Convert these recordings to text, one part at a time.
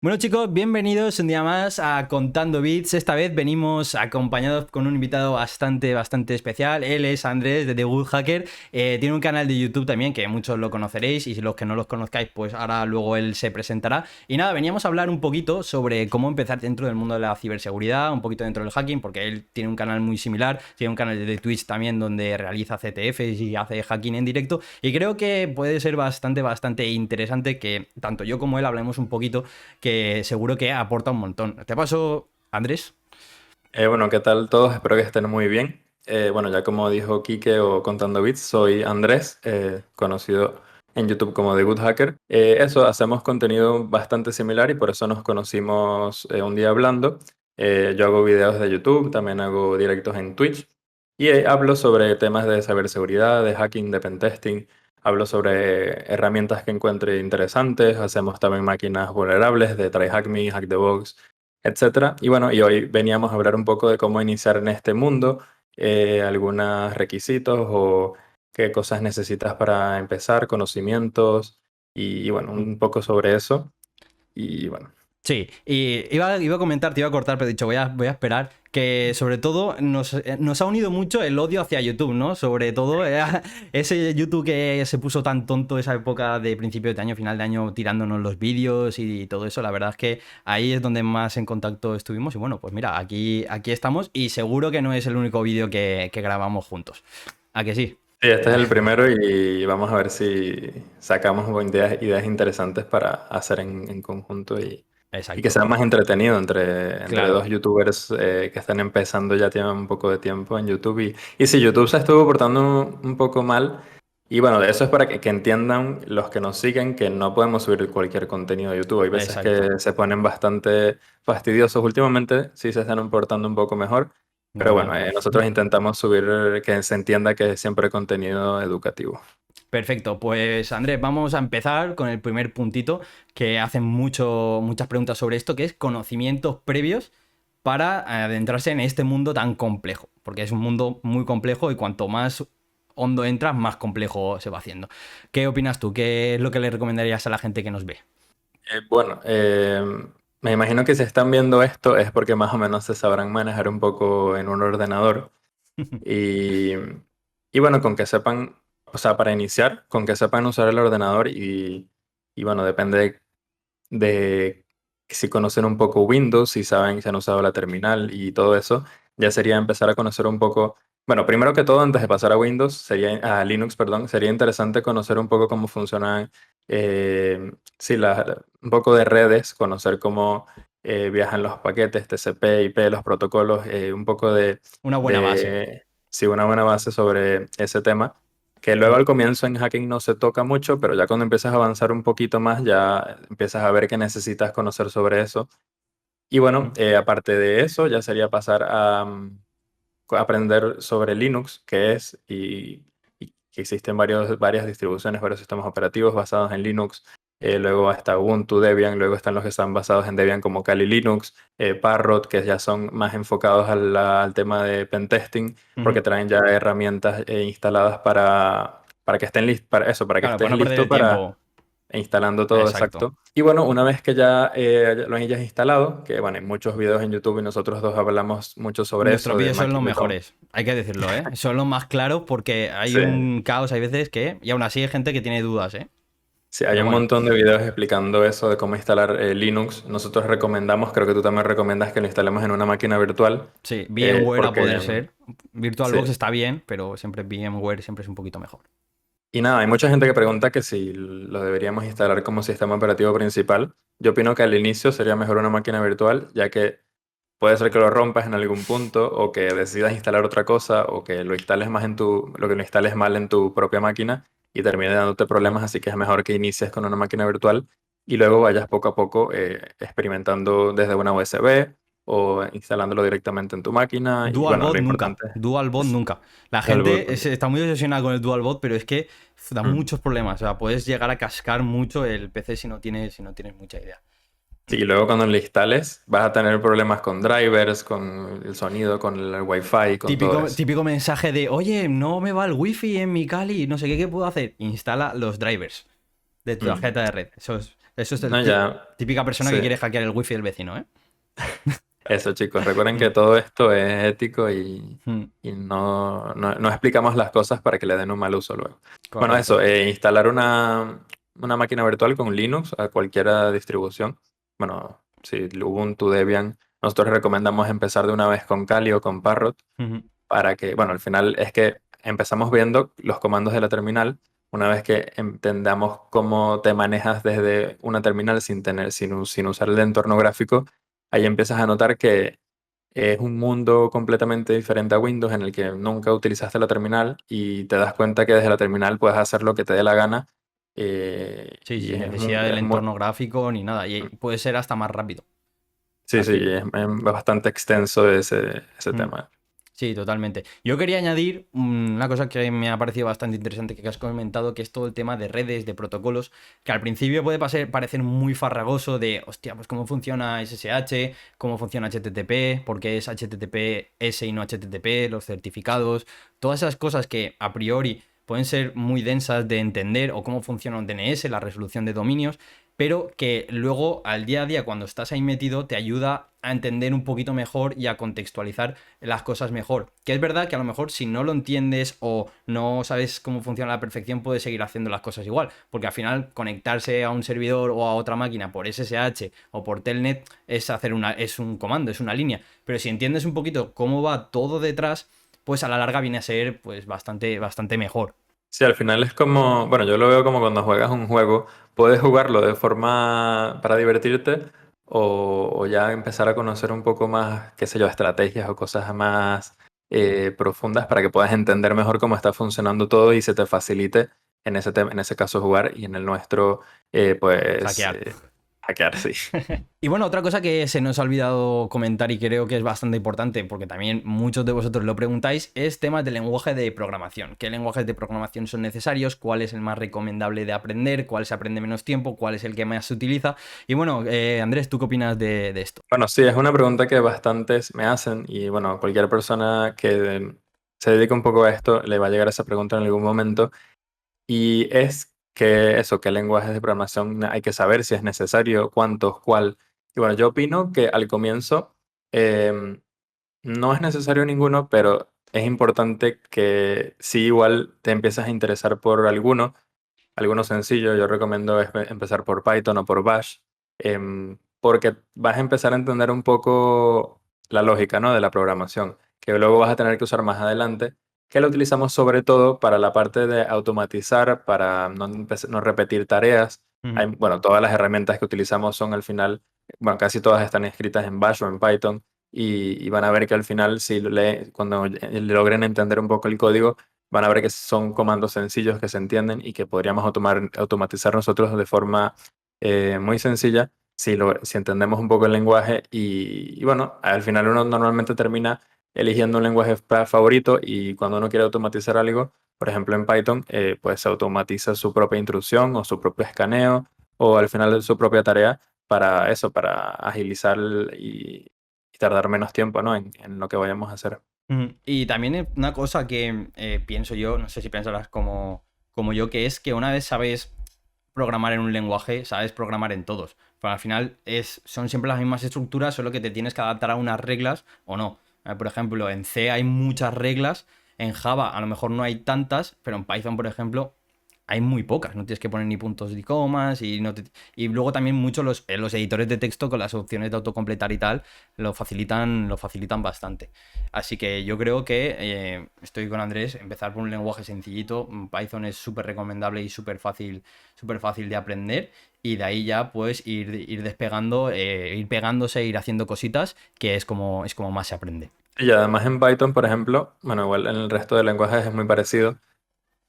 Bueno chicos, bienvenidos un día más a Contando Bits. Esta vez venimos acompañados con un invitado bastante especial. Él es Andrés de The Good Hacker. Tiene un canal de YouTube también que muchos lo conoceréis y si los que no los conozcáis, pues ahora luego él se presentará. Y nada, veníamos a hablar un poquito sobre cómo empezar dentro del mundo de la ciberseguridad, un poquito dentro del hacking, porque él tiene un canal muy similar. Tiene un canal de Twitch también donde realiza CTFs y hace hacking en directo. Y creo que puede ser bastante interesante que tanto yo como él hablemos un poquito, que seguro que aporta un montón. ¿Te paso, Andrés? Bueno, ¿qué tal todos? Espero que estén muy bien. Bueno, ya como dijo Quique o Contando Bits, soy Andrés, conocido en YouTube como The Good Hacker. Hacemos contenido bastante similar y por eso nos conocimos un día hablando. Yo hago videos de YouTube, también hago directos en Twitch y hablo sobre temas de ciberseguridad, de hacking, de pentesting. Hablo sobre herramientas que encuentre interesantes. Hacemos también máquinas vulnerables de TryHackMe, Hack the Box, etcétera. Y bueno, y hoy veníamos a hablar un poco de cómo iniciar en este mundo, algunos requisitos o qué cosas necesitas para empezar, conocimientos y bueno, un poco sobre eso. Y bueno. Sí, y iba a comentar, te iba a cortar, pero he dicho, voy a esperar, que sobre todo nos ha unido mucho el odio hacia YouTube, ¿no? Sobre todo ese YouTube que se puso tan tonto esa época de principio de año, final de año, tirándonos los vídeos y todo eso. La verdad es que ahí es donde más en contacto estuvimos. Y bueno, pues mira, aquí estamos y seguro que no es el único vídeo que grabamos juntos. ¿A que sí? Sí, este es el primero y vamos a ver si sacamos ideas interesantes para hacer en conjunto y que Exacto. sea más entretenido entre Claro. dos youtubers que están empezando, ya tienen un poco de tiempo en YouTube. Y si YouTube se estuvo portando un poco mal, y bueno, eso es para que entiendan los que nos siguen que no podemos subir cualquier contenido a YouTube. Hay veces Exacto. que se ponen bastante fastidiosos. Últimamente sí se están portando un poco mejor. Pero Bueno. bueno, nosotros intentamos subir que se entienda que es siempre contenido educativo. Perfecto, pues Andrés, vamos a empezar con el primer puntito que hacen muchas preguntas sobre esto, que es conocimientos previos para adentrarse en este mundo tan complejo, porque es un mundo muy complejo y cuanto más hondo entras, más complejo se va haciendo. ¿Qué opinas tú? ¿Qué es lo que le recomendarías a la gente que nos ve? Bueno, me imagino que si están viendo esto es porque más o menos se sabrán manejar un poco en un ordenador. Y, y bueno, con que sepan, o sea, para iniciar, con que sepan usar el ordenador y bueno, depende de si conocen un poco Windows, si saben, si han usado la terminal y todo eso, ya sería empezar a conocer un poco, bueno, primero que todo, antes de pasar a Windows, a Linux, perdón, sería interesante conocer un poco cómo funcionan, sí, un poco de redes, conocer cómo viajan los paquetes, TCP, IP, los protocolos, un poco Una buena base. de, sí, una buena base sobre ese tema que luego al comienzo en hacking no se toca mucho, pero ya cuando empiezas a avanzar un poquito más, ya empiezas a ver que necesitas conocer sobre eso. Y bueno, aparte de eso, ya sería pasar a aprender sobre Linux, qué es, y que existen varias distribuciones, varios sistemas operativos basados en Linux. Luego está Ubuntu, Debian, luego están los que están basados en Debian como Kali Linux, Parrot, que ya son más enfocados al tema de pentesting, Ujú. porque traen ya herramientas instaladas para que estén listos, para eso, para que Claro, para estés no perder listo el para tiempo. instalando todo Exacto. exacto. Y bueno, una vez que ya lo hayas instalado, que bueno, hay muchos videos en YouTube y nosotros dos hablamos mucho sobre Nuestros eso, vídeos son los mejores, hay que decirlo, ¿eh? Son los más claros porque hay Sí, un caos, hay veces que... Y aún así hay gente que tiene dudas, ¿eh? sí, hay Pero un bueno, montón de videos explicando eso de cómo instalar Linux. Nosotros recomendamos, creo que tú también recomiendas que lo instalemos en una máquina virtual, sí, VMware a poder porque ser. VirtualBox sí. está bien, pero siempre VMware siempre es un poquito mejor. Y nada, hay mucha gente que pregunta que si lo deberíamos instalar como sistema operativo principal. Yo opino que al inicio sería mejor una máquina virtual, ya que puede ser que lo rompas en algún punto o que decidas instalar otra cosa o que lo instales lo que lo instales mal en tu propia máquina y termine dándote problemas, así que es mejor que inicies con una máquina virtual y luego vayas poco a poco experimentando desde una USB o instalándolo directamente en tu máquina y bueno, lo DualBot nunca, importante DualBot es nunca. La el gente botón. está muy obsesionada con el DualBot, pero es que da Mm. muchos problemas. O sea, puedes llegar a cascar mucho el PC si no tienes mucha idea. Sí, y luego cuando lo instales vas a tener problemas con drivers, con el sonido, con el Wi-Fi, con todo Típico, eso. típico mensaje de, oye, no me va el wifi en mi Kali, no sé qué puedo hacer. Instala los drivers de tu Mm. tarjeta de red. Eso Eso es No, ya, típica persona sí. que quiere hackear el wifi del vecino, ¿eh? Eso, chicos, recuerden que Mm, todo esto es ético mm, y no explicamos las cosas para que le den un mal uso luego. Bueno, eso, correcto. instalar una máquina virtual con Linux a cualquier distribución. Bueno, si Ubuntu, Debian, nosotros recomendamos empezar de una vez con Kali o con Parrot Ujú. para que, bueno, al final es que empezamos viendo los comandos de la terminal. Una vez que entendamos cómo te manejas desde una terminal sin usar el entorno gráfico, ahí empiezas a notar que es un mundo completamente diferente a Windows en el que nunca utilizaste la terminal y te das cuenta que desde la terminal puedes hacer lo que te dé la gana. Sí, Y sin necesidad del es muy, entorno gráfico ni nada. Y puede ser hasta más rápido. sí, Al sí, fin. es bastante extenso ese Mm. tema. Sí, totalmente. Yo quería añadir una cosa que me ha parecido bastante interesante que has comentado, que es todo el tema de redes, de protocolos, que al principio puede parecer muy farragoso de, hostia, pues cómo funciona SSH, cómo funciona HTTP, por qué es HTTPS y no HTTP, los certificados, todas esas cosas que a priori pueden ser muy densas de entender o cómo funciona un DNS, la resolución de dominios, pero que luego al día a día cuando estás ahí metido te ayuda a entender un poquito mejor y a contextualizar las cosas mejor. Que es verdad que a lo mejor si no lo entiendes o no sabes cómo funciona a la perfección, puedes seguir haciendo las cosas igual. Porque al final conectarse a un servidor o a otra máquina por SSH o por Telnet es un comando, es una línea. Pero si entiendes un poquito cómo va todo detrás, pues a la larga viene a ser pues bastante mejor. Sí, al final es como, bueno, yo lo veo como cuando juegas un juego, puedes jugarlo de forma para divertirte o ya empezar a conocer un poco más, qué sé yo, estrategias o cosas más profundas para que puedas entender mejor cómo está funcionando todo y se te facilite en ese caso jugar y en el nuestro, pues, Hackear. hackear, sí. Y bueno, otra cosa que se nos ha olvidado comentar y creo que es bastante importante, porque también muchos de vosotros lo preguntáis, es temas de lenguaje de programación. ¿Qué lenguajes de programación son necesarios? ¿Cuál es el más recomendable de aprender? ¿Cuál se aprende menos tiempo? ¿Cuál es el que más se utiliza? Y bueno, Andrés, ¿tú qué opinas de esto? Bueno, sí, es una pregunta que bastantes me hacen y bueno, cualquier persona que se dedica un poco a esto le va a llegar esa pregunta en algún momento. Y es que eso, qué lenguajes de programación hay que saber si es necesario, cuántos, cuál. Y bueno, yo opino que al comienzo em, no es necesario ninguno, pero es importante que si igual te empiezas a interesar por alguno sencillo, yo recomiendo empezar por Python o por Bash, porque vas a empezar a entender un poco la lógica, ¿no? De la programación, que luego vas a tener que usar más adelante, que lo utilizamos sobre todo para la parte de automatizar, para no repetir tareas. Ujú. Bueno, todas las herramientas que utilizamos son al final, bueno, casi todas están escritas en Bash o en Python. Y van a ver que al final, cuando logren entender un poco el código, van a ver que son comandos sencillos que se entienden y que podríamos automatizar nosotros de forma muy sencilla si entendemos un poco el lenguaje y bueno, al final uno normalmente termina eligiendo un lenguaje favorito y cuando uno quiere automatizar algo, por ejemplo en Python, pues se automatiza su propia intrusión o su propio escaneo o al final su propia tarea para eso, para agilizar y tardar menos tiempo, ¿no? en lo que vayamos a hacer. Ujú. Y también una cosa que pienso yo, no sé si pensarás como yo, que es que una vez sabes programar en un lenguaje, sabes programar en todos. Pero al final son siempre las mismas estructuras, solo que te tienes que adaptar a unas reglas o no. Por ejemplo, en C hay muchas reglas, en Java a lo mejor no hay tantas, pero en Python, por ejemplo, hay muy pocas. No tienes que poner ni puntos ni comas y, y luego también mucho los editores de texto con las opciones de autocompletar y tal lo facilitan bastante. Así que yo creo que estoy con Andrés, empezar por un lenguaje sencillito. Python es súper recomendable y súper fácil de aprender. Y de ahí ya pues ir despegando, ir pegándose, ir haciendo cositas, que es como más se aprende. Y además en Python, por ejemplo, bueno, igual en el resto de lenguajes es muy parecido.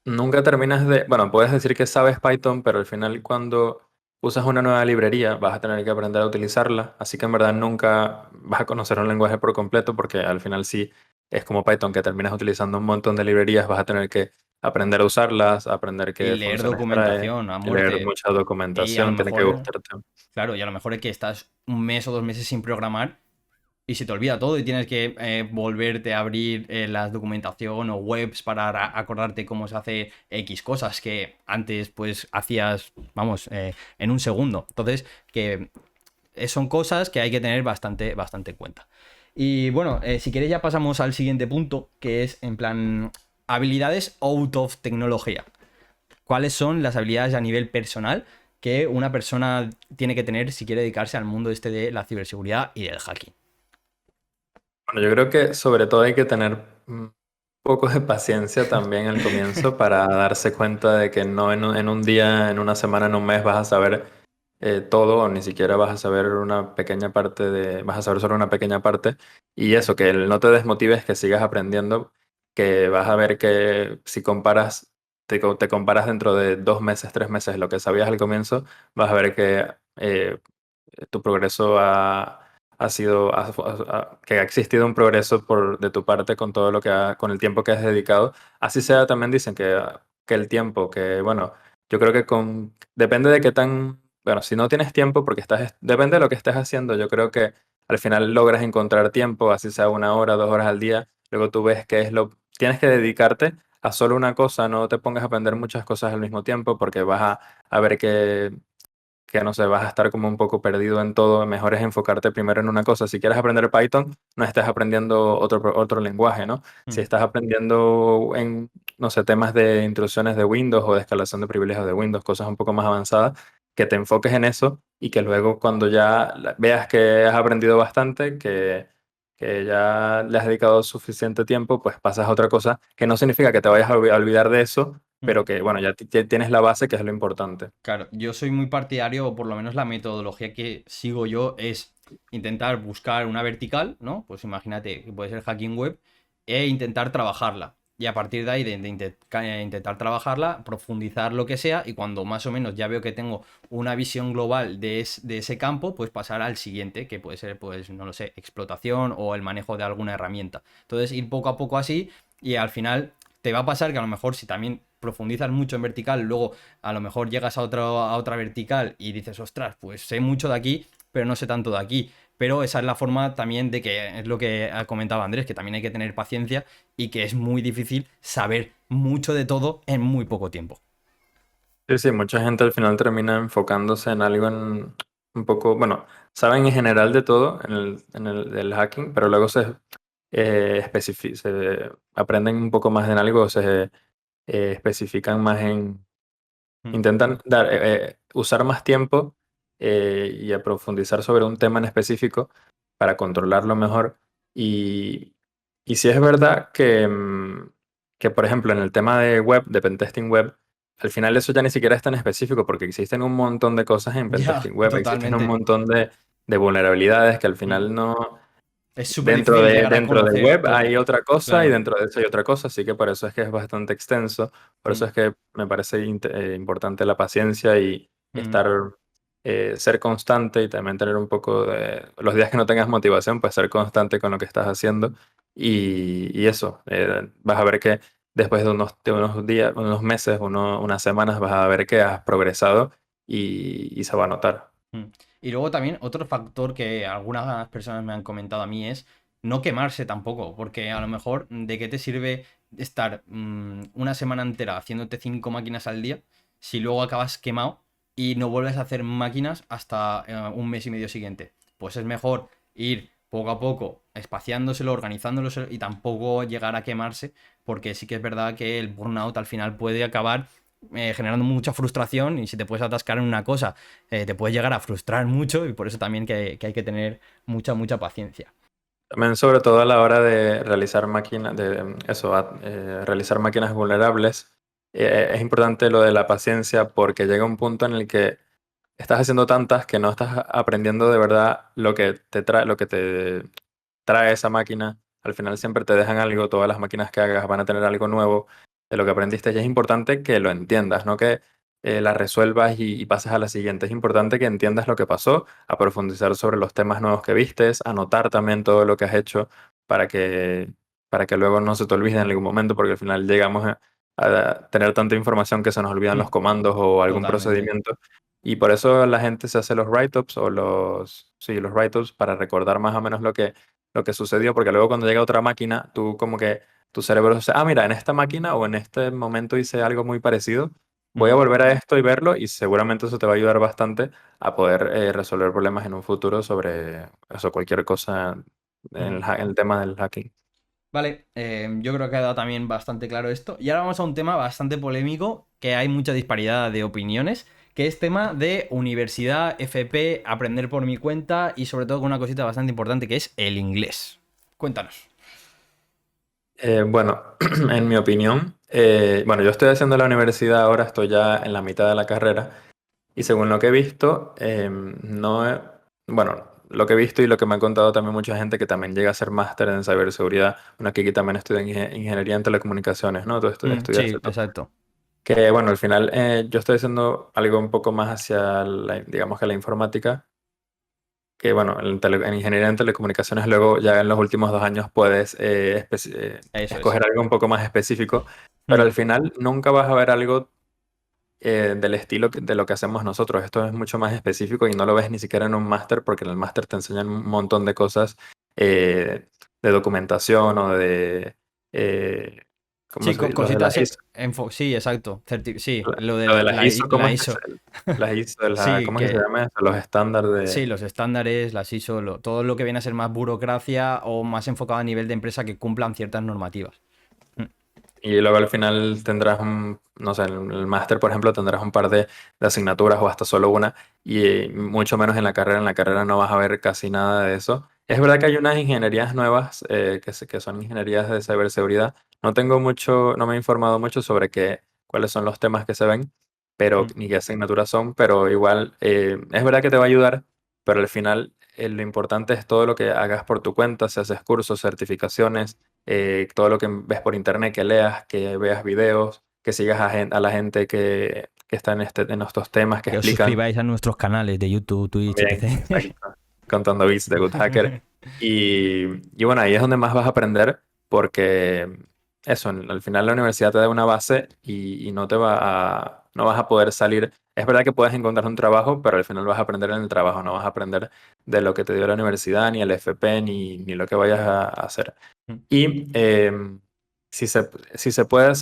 Nunca terminas bueno, puedes decir que sabes Python, pero al final cuando usas una nueva librería vas a tener que aprender a utilizarla. Así que en verdad nunca vas a conocer un lenguaje por completo porque al final sí es como Python que terminas utilizando un montón de librerías, vas a tener que aprender a usarlas, aprender Y qué leer funciones trae, documentación a y leer muerte. mucha Y a lo documentación, tiene que mejor, gustarte. claro, y a lo mejor es que estás un mes o 2 meses sin programar y se te olvida todo y tienes que volverte a abrir la documentación o webs para acordarte cómo se hace X cosas que antes pues hacías, vamos, en un segundo. Entonces, que son cosas que hay que tener bastante, bastante en cuenta. Y bueno, si quieres ya pasamos al siguiente punto, que es en plan habilidades out of tecnología. ¿Cuáles son las habilidades a nivel personal que una persona tiene que tener si quiere dedicarse al mundo este de la ciberseguridad y del hacking? Bueno, yo creo que sobre todo hay que tener un poco de paciencia también al comienzo para darse cuenta de que no en un día, en una semana, en un mes vas a saber todo, o ni siquiera vas a saber una pequeña parte vas a saber solo una pequeña parte. Y eso, que no te desmotives, que sigas aprendiendo, que vas a ver que si comparas, te comparas dentro de 2 meses, 3 meses, lo que sabías al comienzo, vas a ver que tu progreso ha sido, que ha existido un progreso de tu parte con todo con el tiempo que has dedicado. Así sea, también dicen que el tiempo, que bueno, yo creo que depende de qué bueno, si no tienes tiempo, porque depende de lo que estés haciendo, yo creo que al final logras encontrar tiempo, así sea 1 hora, 2 horas al día, luego tú ves que tienes que dedicarte a solo una cosa, no te pongas a aprender muchas cosas al mismo tiempo, porque vas a ver que no sé, vas a estar como un poco perdido en todo. Mejor es enfocarte primero en una cosa. Si quieres aprender Python, no estés aprendiendo otro lenguaje, ¿no? Si Mm, estás aprendiendo no sé, temas de intrusiones de Windows o de escalación de privilegios de Windows, cosas un poco más avanzadas, que te enfoques en eso y que luego cuando ya veas que has aprendido bastante, que ya le has dedicado suficiente tiempo, pues pasas a otra cosa, que no significa que te vayas a olvidar de eso, mm. pero que, bueno, ya tienes la base, que es lo importante. Claro, yo soy muy partidario, o por lo menos la metodología que sigo yo es intentar buscar una vertical, ¿no? Pues imagínate que puede ser hacking web, e intentar trabajarla. Y a partir de ahí, intentar trabajarla, profundizar lo que sea, y cuando más o menos ya veo que tengo una visión global de ese campo, pues pasar al siguiente, que puede ser, pues, no lo sé, explotación o el manejo de alguna herramienta. Entonces, ir poco a poco así, y al final te va a pasar que a lo mejor si también profundizas mucho en vertical, luego a lo mejor llegas a otra vertical y dices, ostras, pues sé mucho de aquí, pero no sé tanto de aquí. Pero esa es la forma también de que es lo que ha comentado Andrés, que también hay que tener paciencia y que es muy difícil saber mucho de todo en muy poco tiempo. Sí, sí, mucha gente al final termina enfocándose en algo un poco, bueno, saben en general de todo del hacking, pero luego se aprenden un poco más en algo, se especifican más Mm, intentan usar más tiempo y a profundizar sobre un tema en específico para controlarlo mejor. Y, y si es verdad que, por ejemplo, en el tema de web, de pentesting web, al final eso ya ni siquiera es tan específico porque existen un montón de cosas en ya, pentesting web, existen un totalmente. montón de vulnerabilidades que al Mm. final no. Es súper Dentro difícil de, llegar a dentro de conocer web hay todo. otra cosa y Claro. dentro de eso hay otra cosa, así que por eso es que es bastante extenso, por eso Mm, es que me parece importante la paciencia y mm, estar, ser constante y también tener un poco los días que no tengas motivación, pues ser constante con lo que estás haciendo y eso, vas a ver que después de unos días, unos meses, unas semanas, vas a ver que has progresado y se va a notar. mm. Y luego también otro factor que algunas personas me han comentado a mí es no quemarse tampoco, porque a lo mejor ¿de qué te sirve estar una semana entera haciéndote 5 máquinas al día si luego acabas quemado y no vuelves a hacer máquinas hasta un mes y medio siguiente? Pues es mejor ir poco a poco espaciándoselo, organizándolo y tampoco llegar a quemarse, porque sí que es verdad que el burnout al final puede acabar generando mucha frustración y si te puedes atascar en una cosa te puede llegar a frustrar mucho y por eso también que hay que tener mucha, mucha paciencia. También sobre todo a la hora de realizar realizar máquinas vulnerables, es importante lo de la paciencia porque llega un punto en el que estás haciendo tantas que no estás aprendiendo de verdad lo que te trae esa máquina. Al final siempre te dejan algo, todas las máquinas que hagas van a tener algo nuevo de lo que aprendiste y es importante que lo entiendas, no que la resuelvas y pases a la siguiente. Es importante que entiendas lo que pasó, a profundizar sobre los temas nuevos que vistes, anotar también todo lo que has hecho para que luego no se te olvide en algún momento, porque al final llegamos a tener tanta información que se nos olvidan los Mm, comandos o algún totalmente. procedimiento. Y por eso la gente se hace los write-ups sí, los write-ups para recordar más o menos lo que sucedió, porque luego cuando llega otra máquina, tú como que tu cerebro dice, ah, mira, en esta máquina o en este momento hice algo muy parecido, voy a Mm, volver a esto y verlo y seguramente eso te va a ayudar bastante a poder resolver problemas en un futuro sobre eso, cualquier cosa en mm. en el tema del hacking. Vale, yo creo que ha quedado también bastante claro esto. Y ahora vamos a un tema bastante polémico, que hay mucha disparidad de opiniones, que es tema de universidad, FP, aprender por mi cuenta y sobre todo con una cosita bastante importante que es el inglés. Cuéntanos. Bueno, en mi opinión, bueno, yo estoy haciendo la universidad ahora, estoy ya en la mitad de la carrera y según lo que he visto, no, bueno, lo que he visto y lo que me ha contado también mucha gente que también llega a hacer máster en ciberseguridad, bueno, aquí también estudia ingeniería en telecomunicaciones, ¿no? Tú estudiaste Sí, tú. exacto. Que bueno, al final yo estoy haciendo algo un poco más hacia, digamos que la informática, que bueno, en ingeniería en telecomunicaciones luego ya en los últimos 2 años puedes Eso es. escoger algo un poco más específico, pero Mm, al final nunca vas a ver algo del estilo de lo que hacemos nosotros. Esto es mucho más específico y no lo ves ni siquiera en un máster porque en el máster te enseñan un montón de cosas eh, de documentación o de, eh, ¿cómo sí, se dice? Los de cositas. las ISO. Sí, exacto. Sí, lo Lo de de las ISO, ¿cómo la es que ISO. las ISO, Sí, ¿cómo es que se que llama eso? Los estándares sí, de... los estándares, las ISO, todo lo que viene a ser más burocracia o más enfocado a nivel de empresa que cumplan ciertas normativas. Mm, Y luego al final tendrás un, no sé, en el máster, por ejemplo, tendrás un par de asignaturas o hasta solo una, y mucho menos en la carrera. En la carrera no vas a ver casi nada de eso. Es verdad que hay unas ingenierías nuevas que son ingenierías de ciberseguridad. No tengo mucho, no me he informado mucho sobre cuáles son los temas que se ven, pero mm, ni qué asignaturas son, pero igual es verdad que te va a ayudar, pero al final lo importante es todo lo que hagas por tu cuenta, si haces cursos, certificaciones todo lo que ves por internet, que leas, que veas videos, que sigas a la gente que está en estos temas, que Que os explican suscribáis a nuestros canales de YouTube, Twitch, también, etc. exacto, contando bits de Good Hacker. Y bueno, ahí es donde más vas a aprender porque eso, al final la universidad te da una base y no vas a poder salir. Es verdad que puedes encontrar un trabajo, pero al final vas a aprender en el trabajo, no vas a aprender de lo que te dio la universidad, ni el FP, ni lo que vayas a hacer. Y si se puede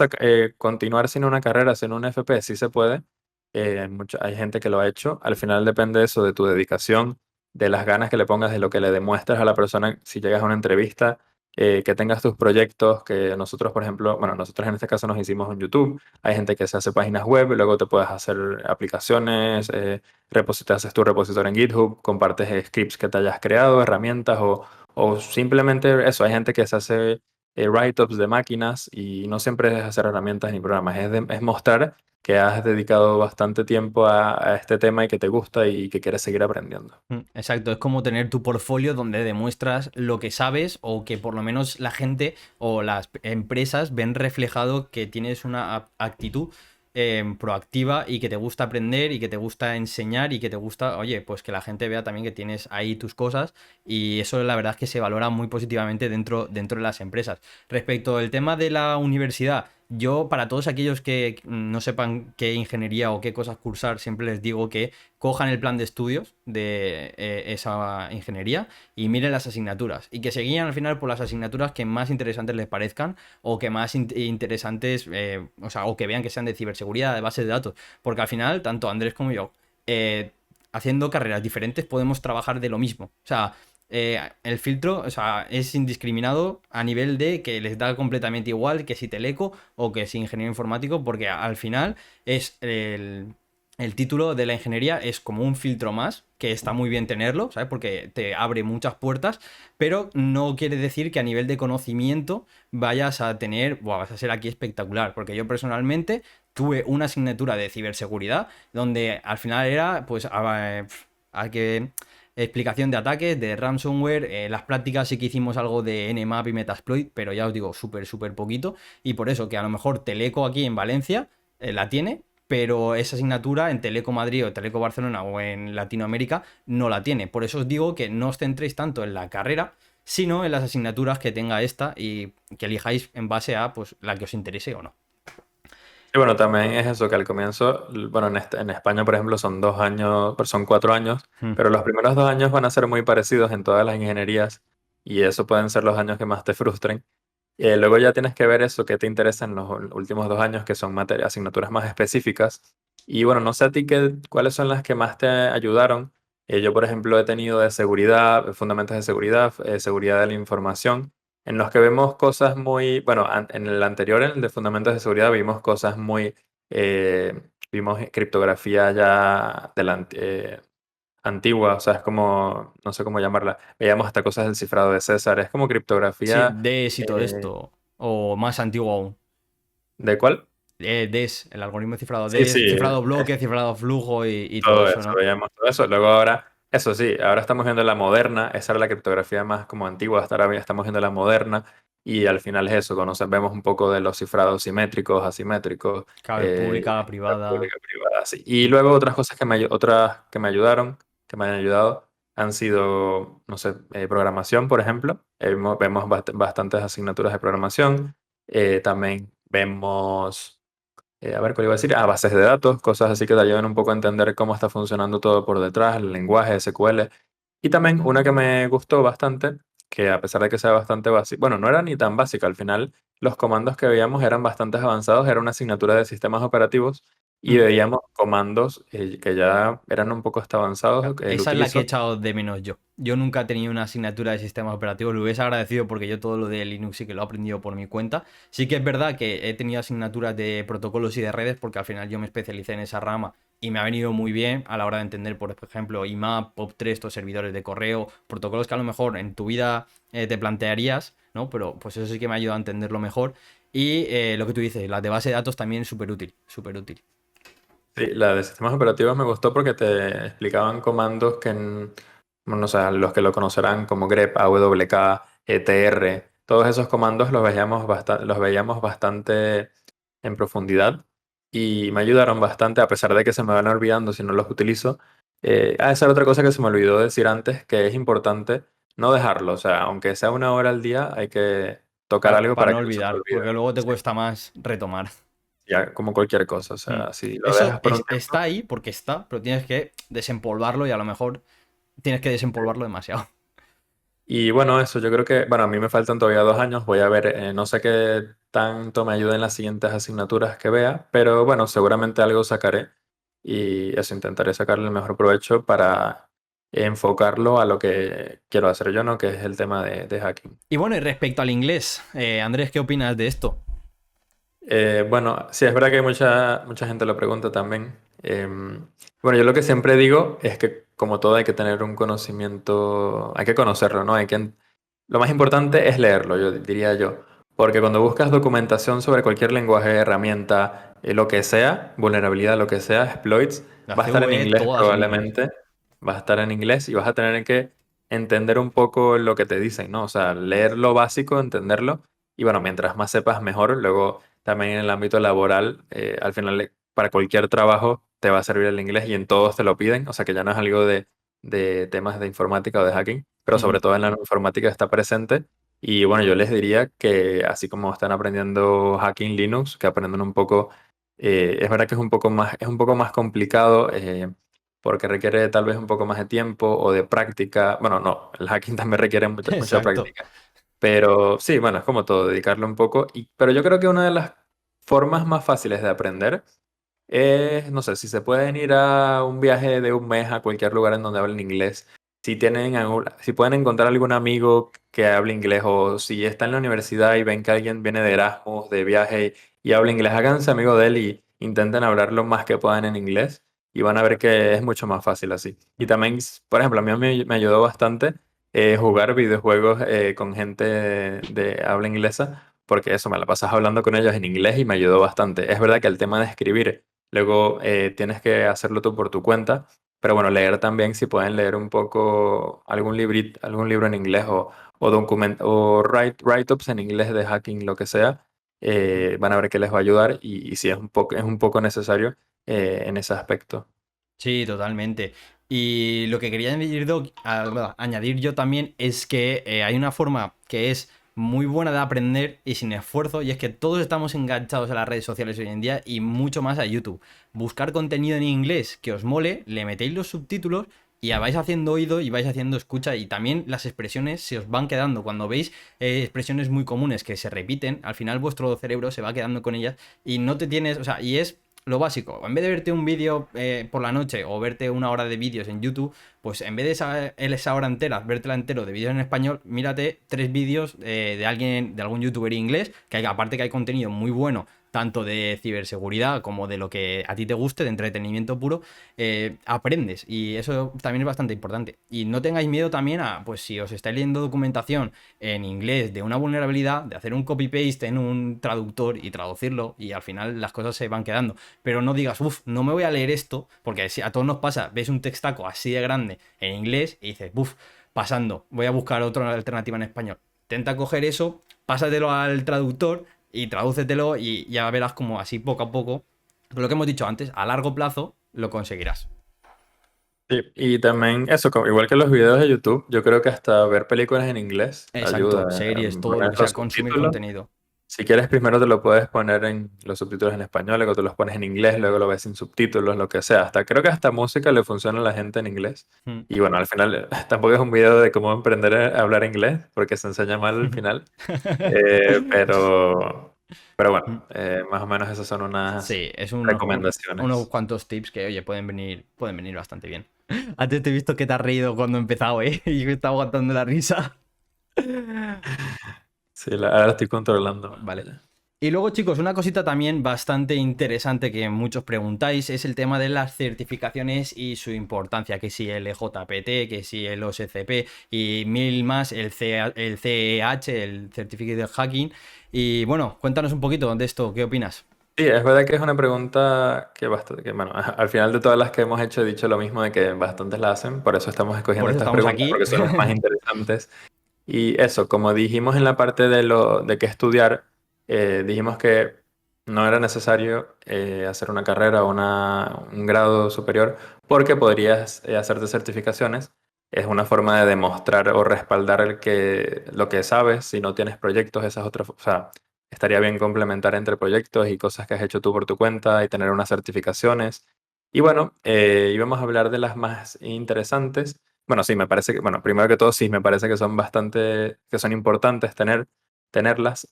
continuar sin una carrera, sin un FP, sí se puede. Hay gente que lo ha hecho. Al final depende eso de tu dedicación, de las ganas que le pongas, de lo que le demuestres a la persona si llegas a una entrevista, que tengas tus proyectos, que nosotros, por ejemplo, bueno, nosotros en este caso nos hicimos en YouTube. Hay gente que se hace páginas web, y luego te puedes hacer aplicaciones, haces tu repositorio en GitHub, compartes scripts que te hayas creado, herramientas o simplemente eso, hay gente que se hace write-ups de máquinas y no siempre es hacer herramientas ni programas, es mostrar que has dedicado bastante tiempo a este tema y que te gusta y que quieres seguir aprendiendo. Exacto, es como tener tu portfolio donde demuestras lo que sabes o que por lo menos la gente o las empresas ven reflejado que tienes una actitud proactiva y que te gusta aprender y que te gusta enseñar y que te gusta, oye, pues que la gente vea también que tienes ahí tus cosas y eso la verdad es que se valora muy positivamente dentro de las empresas. Respecto al tema de la universidad, yo para todos aquellos que no sepan qué ingeniería o qué cosas cursar, siempre les digo que cojan el plan de estudios de esa ingeniería y miren las asignaturas y que se guíen al final por las asignaturas que más interesantes les parezcan o que más interesantes, o sea, o que vean que sean de ciberseguridad, de bases de datos, porque al final, tanto Andrés como yo, haciendo carreras diferentes, podemos trabajar de lo mismo. O sea, el filtro, o sea, es indiscriminado a nivel de que les da completamente igual que si teleco o que si ingeniero informático, porque al final es el título de la ingeniería es como un filtro más, que está muy bien tenerlo, ¿sabes? Porque te abre muchas puertas, pero no quiere decir que a nivel de conocimiento vayas a tener, buah, vas a ser aquí espectacular, porque yo personalmente tuve una asignatura de ciberseguridad donde al final era, pues, a que explicación de ataques, de ransomware, las prácticas sí que hicimos algo de Nmap y Metasploit, pero ya os digo, súper, súper poquito, y por eso que a lo mejor Teleco aquí en Valencia la tiene, pero esa asignatura en Teleco Madrid o Teleco Barcelona o en Latinoamérica no la tiene. Por eso os digo que no os centréis tanto en la carrera, sino en las asignaturas que tenga esta y que elijáis en base a pues, la que os interese o no. Y bueno, también es eso, que al comienzo, bueno, en España, por ejemplo, son 2 años, pero son 4 años, Mm, pero los primeros 2 años van a ser muy parecidos en todas las ingenierías. y eso pueden ser los años que más te frustren. Luego ya tienes que ver eso que te interesa en los últimos 2 años, que son asignaturas más específicas. Y bueno, no sé a ti cuáles son las que más te ayudaron. Yo, por ejemplo, he tenido de seguridad, fundamentos de seguridad, seguridad de la información, en los que vemos cosas muy, bueno, en el anterior, en el de fundamentos de seguridad, vimos cosas muy, vimos criptografía ya antigua, o sea, es como, no sé cómo llamarla, veíamos hasta cosas del cifrado de César, es como Sí, criptografía, DES y todo eh, esto. O más antiguo aún. ¿de cuál? DES, el algoritmo de cifrado Sí, DES, sí, cifrado bloque, cifrado flujo y todo todo eso, eso, ¿no? veíamos todo eso. Luego ahora, eso sí, ahora estamos viendo la moderna, esa era la criptografía más como antigua, hasta ahora estamos viendo la moderna y al final es eso, vemos un poco de los cifrados simétricos, asimétricos, Clave pública, la privada. pública, privada, sí. Y luego otras cosas otras que me ayudaron, que me han ayudado, han sido, no sé, programación, por ejemplo. Vemos bastantes asignaturas de programación. También vemos a ver, ¿cuál iba a decir? Bases de datos, cosas así que te ayudan un poco a entender cómo está funcionando todo por detrás, el lenguaje SQL. Y también una que me gustó bastante, que a pesar de que sea bastante básica, bueno, no era ni tan básica, al final los comandos que veíamos eran bastante avanzados, era una asignatura de sistemas operativos y Mm. veíamos comandos que ya eran un poco hasta avanzados, el Esa es la que he utilizo. echado de menos yo. Yo nunca he tenido una asignatura de sistemas operativos. Lo hubiese agradecido porque yo todo lo de Linux sí que lo he aprendido por mi cuenta. Sí que es verdad que he tenido asignaturas de protocolos y de redes porque al final yo me especialicé en esa rama y me ha venido muy bien a la hora de entender, por ejemplo, IMAP, POP3, estos servidores de correo, protocolos que a lo mejor en tu vida te plantearías, ¿no? Pero pues eso sí que me ha ayudado a entenderlo mejor. Y lo que tú dices, las de base de datos también súper útil, súper útil. Sí, la de sistemas operativos me gustó porque te explicaban comandos bueno, o sea, los que lo conocerán como grep, awk, etr, todos esos comandos los veíamos bastante en profundidad y me ayudaron bastante a pesar de que se me van olvidando si no los utilizo. Esa era otra cosa que se me olvidó decir antes, que es importante no dejarlo, o sea, aunque sea 1 hora al día, hay que tocar algo Para para no que no se te olvidar, olvide. porque luego te Sí, cuesta más retomar. ya como cualquier cosa, o Mm. sea, si lo Eso dejas por un está tiempo. ahí porque está, pero tienes que desempolvarlo y a lo mejor tienes que desempolvarlo demasiado. Y bueno, eso yo creo que, bueno, a mí me faltan todavía 2 años, voy a ver, no sé qué tanto me ayuda en las siguientes asignaturas que vea, pero bueno, seguramente algo sacaré y eso intentaré sacarle el mejor provecho para enfocarlo a lo que quiero hacer yo, ¿no? Que es el tema de hacking. Y bueno, y respecto al inglés, Andrés, ¿qué opinas de esto? Bueno, sí, es verdad que mucha gente lo pregunta también. Bueno, yo lo que siempre digo es que como todo hay que tener un conocimiento, hay que conocerlo, ¿no? Lo más importante es leerlo, yo diría yo. Porque cuando buscas documentación sobre cualquier lenguaje, herramienta, lo que sea, vulnerabilidad, lo que sea, exploits, La va a estar en CVE, inglés todas en inglés. probablemente, va a estar en inglés y vas a tener que entender un poco lo que te dicen, ¿no? O sea, leer lo básico, entenderlo. Y bueno, mientras más sepas, mejor. Luego también en el ámbito laboral, al final para cualquier trabajo te va a servir el inglés y en todos te lo piden, o sea que ya no es algo de temas de informática o de hacking, pero Ujú. sobre todo en la informática está presente. Y bueno, yo les diría que así como están aprendiendo hacking Linux, que aprenden un poco, es verdad que es un poco más complicado porque requiere tal vez un poco más de tiempo o de práctica. Bueno, no, el hacking también requiere mucha Exacto. práctica. Pero sí, bueno, es como todo, dedicarle un poco. Pero yo creo que una de las formas más fáciles de aprender es, no sé, si se pueden ir a un viaje de un mes a cualquier lugar en donde hablen inglés, si pueden encontrar algún amigo que hable inglés o si está en la universidad y ven que alguien viene de Erasmus, de viaje y habla inglés, háganse amigo de él y intenten hablar lo más que puedan en inglés y van a ver que es mucho más fácil así. Y Mm. también, por ejemplo, a mí me ayudó bastante jugar videojuegos con gente de habla inglesa, porque eso, me la pasas hablando con ellos en inglés y me ayudó bastante. Es verdad que el tema de escribir, luego tienes que hacerlo tú por tu cuenta, pero bueno, leer también, si pueden leer un poco algún librito, algún libro en inglés o write-ups en inglés de hacking, lo que sea, van a ver que les va a ayudar y sí es un poco necesario en ese aspecto. Sí, totalmente. Y lo que quería añadir yo también es que hay una forma que es muy buena de aprender y sin esfuerzo, y es que todos estamos enganchados a las redes sociales hoy en día y mucho más a YouTube. Buscar contenido en inglés que os mole, le metéis los subtítulos y vais haciendo oído y vais haciendo escucha y también las expresiones se os van quedando. Cuando veis expresiones muy comunes que se repiten, al final vuestro cerebro se va quedando con ellas y no te tienes, o sea, y es lo básico. En vez de verte un vídeo por la noche o verte una hora de vídeos en YouTube, pues en vez de esa hora entera, vértela entero de vídeos en español, mírate 3 vídeos de alguien, de algún youtuber inglés, que hay, aparte que hay contenido muy bueno, tanto de ciberseguridad como de lo que a ti te guste, de entretenimiento puro, aprendes y eso también es bastante importante. Y no tengáis miedo también a, pues si os estáis leyendo documentación en inglés de una vulnerabilidad, de hacer un copy-paste en un traductor y traducirlo y al final las cosas se van quedando. Pero no digas, uff, no me voy a leer esto, porque si a todos nos pasa, ves un textaco así de grande en inglés y dices, uff, pasando, voy a buscar otra alternativa en español. Intenta coger eso, pásatelo al traductor y tradúcetelo y ya verás como así poco a poco, lo que hemos dicho antes, a largo plazo lo conseguirás. Sí, y también eso, igual que los videos de YouTube, yo creo que hasta ver películas en inglés ayuda. Exacto, series, todo lo Poner que los sea consumir subtítulos. contenido. Si quieres, primero te lo puedes poner en los subtítulos en español, luego te los pones en inglés, luego lo ves sin subtítulos, lo que sea. Hasta creo que hasta música le funciona a la gente en inglés. Mm. Y bueno, al final tampoco es un video de cómo aprender a hablar inglés, porque se enseña mal al final. Pero bueno, más o menos esas son unas Sí, es unos recomendaciones. cuantos tips que, oye, pueden venir bastante bien. Antes te he visto que te has reído cuando he empezado, ¿eh? Y me estaba aguantando la risa. Sí, ahora estoy controlando. Vale. Y luego, chicos, una cosita también bastante interesante que muchos preguntáis es el tema de las certificaciones y su importancia, que si el JPT, que si el OSCP y mil más, el CEH, el Certificate of Hacking. Y bueno, cuéntanos un poquito de esto, ¿qué opinas? Sí, es verdad que es una pregunta que bastante, que bueno, al final de todas las que hemos hecho he dicho lo mismo de que bastantes la hacen, por eso estamos Por escogiendo eso estas estamos preguntas, aquí. porque son las más interesantes. Y eso, como dijimos en la parte de qué estudiar, dijimos que no era necesario hacer una carrera o un grado superior, porque podrías hacerte certificaciones. Es una forma de demostrar o respaldar lo que sabes. Si no tienes proyectos, esas otras, o sea, estaría bien complementar entre proyectos y cosas que has hecho tú por tu cuenta y tener unas certificaciones. Y bueno, íbamos a hablar de las más interesantes. Bueno, sí, me parece que, bueno, primero que todo, sí, me parece que son que son importantes tenerlas.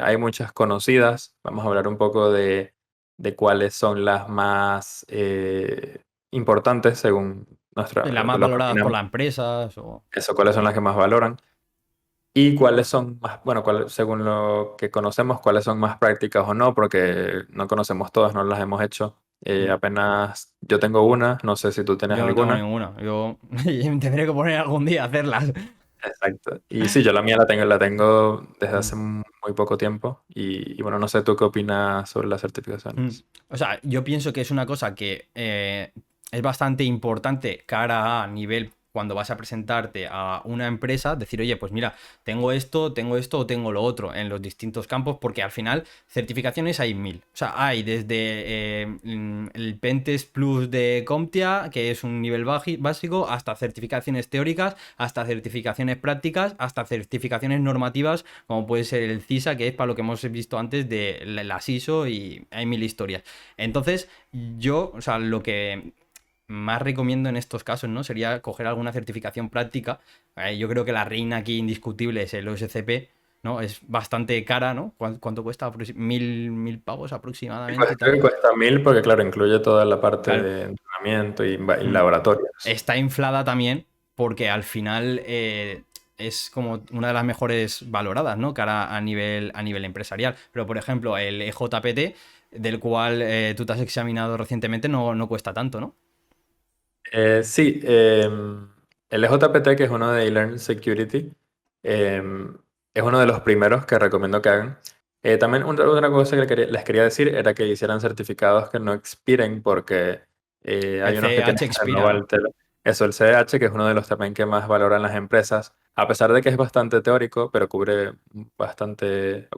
Hay muchas conocidas. Vamos a hablar un poco de cuáles son las más importantes según Las más lo que valoradas por opinamos. las empresas o... Eso, cuáles son las que más valoran. Y cuáles son más, bueno, según lo que conocemos, cuáles son más prácticas o no, porque no conocemos todas, no las hemos hecho. Mm. Apenas yo tengo una, no sé si tú tienes Yo no tengo alguna. ninguna. Yo tendré que poner algún día a hacerlas. Exacto. Y sí, yo la mía la tengo desde Mm. hace muy poco tiempo. Y bueno, no sé tú qué opinas sobre las Mm. certificaciones. O sea, yo pienso que es una cosa que es bastante importante cara a nivel cuando vas a presentarte a una empresa, decir, oye, pues mira, tengo esto o tengo lo otro en los distintos campos, porque al final certificaciones hay mil. O sea, hay desde el Pentest Plus de CompTIA, que es un nivel básico, hasta certificaciones teóricas, hasta certificaciones prácticas, hasta certificaciones normativas como puede ser el CISA, que es para lo que hemos visto antes de las ISO y hay mil historias. Entonces, yo, o sea, lo que más recomiendo en estos casos, ¿no? Sería coger alguna certificación práctica. Yo creo que la reina aquí indiscutible es el OSCP, ¿no? Es bastante cara, ¿no? ¿Cuánto cuesta? Mil pavos Y pues aproximadamente creo que también. cuesta 1000 porque claro, incluye toda la parte Claro. de entrenamiento y Mm. laboratorios. Está inflada también porque al final es como una de las mejores valoradas, ¿no? Cara a nivel empresarial. Pero, por ejemplo, el EJPT, del cual tú te has examinado recientemente, no cuesta tanto, ¿no? Sí, el EJPT, que es uno de eLearn Security, es uno de los primeros que recomiendo que hagan. También otra cosa que les quería decir era que hicieran certificados que no expiren porque El hay unos que tienes CEH que expira, ¿no? renovártelo. Eso, el CH, que es uno de los también que más valoran las empresas, a pesar de que es bastante teórico, pero cubre bastante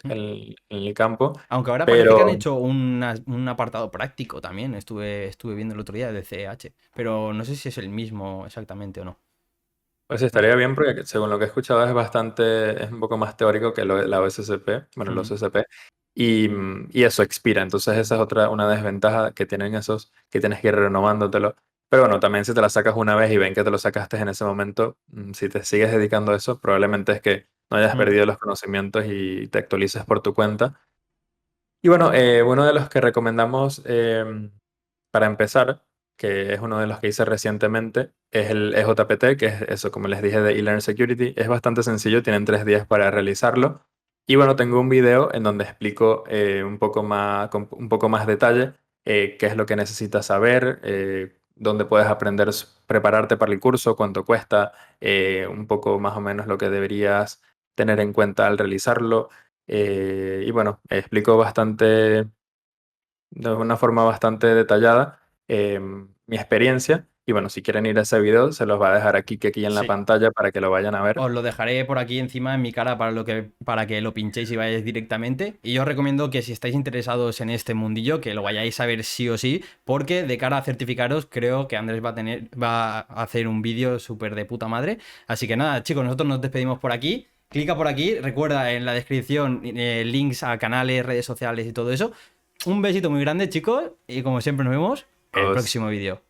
en el campo. Aunque ahora parece que han Pero hecho un apartado práctico también. Estuve viendo el otro día de CEH. Pero no sé si es el mismo exactamente o no. pues estaría bien porque según lo que he escuchado es un poco más teórico que la OSCP, bueno, el Mm. OSCP, y eso expira. Entonces esa es una desventaja que tienen esos, que tienes que ir renovándotelo. Pero bueno, también si te la sacas una vez y ven que te lo sacaste en ese momento, si te sigues dedicando a eso, probablemente es que no hayas Mm. perdido los conocimientos y te actualices por tu cuenta. Y bueno, uno de los que recomendamos para empezar, que es uno de los que hice recientemente, es el EJPT, que es eso, como les dije, de eLearn Security. Es bastante sencillo, tienen 3 días para realizarlo. Y bueno, tengo un video en donde explico un poco más, con un poco más detalle qué es lo que necesitas saber, dónde puedes aprender, prepararte para el curso, cuánto cuesta, un poco más o menos lo que deberías tener en cuenta al realizarlo. Y bueno, explico bastante, de una forma bastante detallada, mi experiencia. Y bueno, si quieren ir a ese video, se los va a dejar aquí en la Sí. pantalla para que lo vayan a ver. Os lo dejaré por aquí encima en mi cara para que lo pinchéis y vayáis directamente. Y yo os recomiendo que si estáis interesados en este mundillo, que lo vayáis a ver sí o sí, porque de cara a certificaros, creo que Andrés va a hacer un vídeo súper de puta madre. Así que nada, chicos, nosotros nos despedimos por aquí. Clica por aquí, recuerda en la descripción links a canales, redes sociales y todo eso. Un besito muy grande, chicos, y como siempre nos vemos en el Los- próximo vídeo.